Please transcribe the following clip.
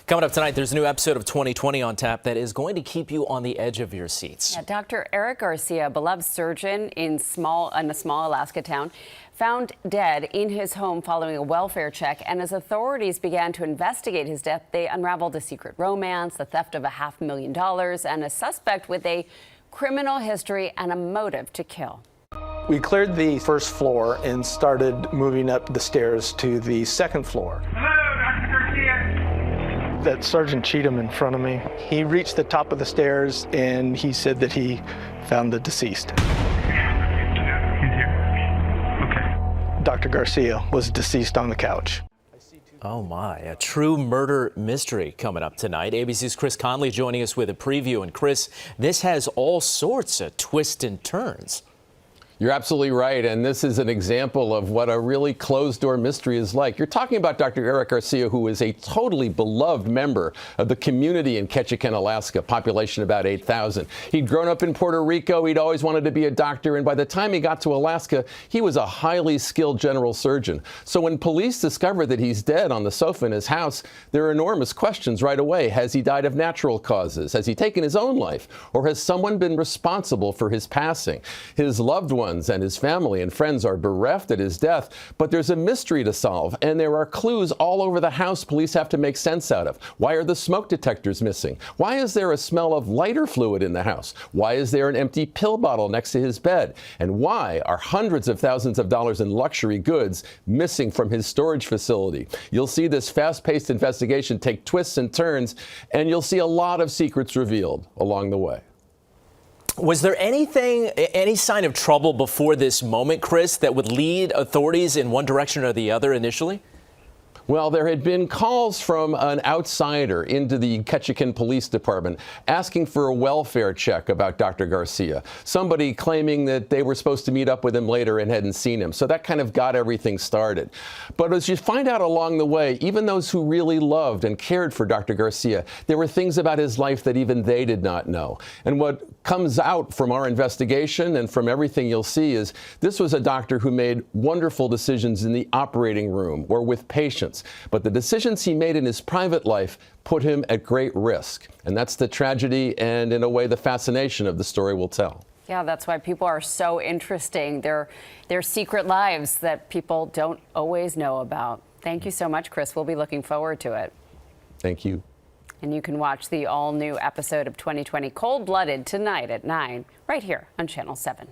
Coming up tonight, there's a new episode of 2020 on tap that is going to keep you on the edge of your seats. Yeah, Dr. Eric Garcia, a beloved surgeon in a small Alaska town, found dead in his home following a welfare check. And as authorities began to investigate his death, they unraveled a secret romance, the theft of $500,000, and a suspect with a criminal history and a motive to kill. We cleared the first floor and started moving up the stairs to the second floor. That Sergeant Cheatham in front of me, he reached the top of the stairs and he said that he found the deceased. Okay. Dr. Garcia was deceased on the couch. Oh my, a true murder mystery coming up tonight. ABC's Chris Connelly joining us with a preview. And Chris, this has all sorts of twists and turns. You're absolutely right, and this is an example of what a really closed-door mystery is like. You're talking about Dr. Eric Garcia, who is a totally beloved member of the community in Ketchikan, Alaska, population about 8,000. He'd grown up in Puerto Rico, he'd always wanted to be a doctor, and by the time he got to Alaska, he was a highly skilled general surgeon. So when police discover that he's dead on the sofa in his house, there are enormous questions right away. Has he died of natural causes? Has he taken his own life? Or has someone been responsible for his passing? His loved ones and his family and friends are bereft at his death, but there's a mystery to solve, and there are clues all over the house police have to make sense out of. Why are the smoke detectors missing? Why is there a smell of lighter fluid in the house? Why is there an empty pill bottle next to his bed? And why are hundreds of thousands of dollars in luxury goods missing from his storage facility? You'll see this fast-paced investigation take twists and turns, and you'll see a lot of secrets revealed along the way. Was there any sign of trouble before this moment, Chris, that would lead authorities in one direction or the other initially? Well, there had been calls from an outsider into the Ketchikan Police Department asking for a welfare check about Dr. Garcia, somebody claiming that they were supposed to meet up with him later and hadn't seen him. So that kind of got everything started. But as you find out along the way, even those who really loved and cared for Dr. Garcia, there were things about his life that even they did not know. And what comes out from our investigation and from everything you'll see is this was a doctor who made wonderful decisions in the operating room or with patients. But the decisions he made in his private life put him at great risk. And that's the tragedy and, in a way, the fascination of the story we'll tell. Yeah, that's why people are so interesting. Their secret lives that people don't always know about. Thank you so much, Chris. We'll be looking forward to it. Thank you. And you can watch the all-new episode of 2020 Cold-Blooded tonight at 9, right here on Channel 7.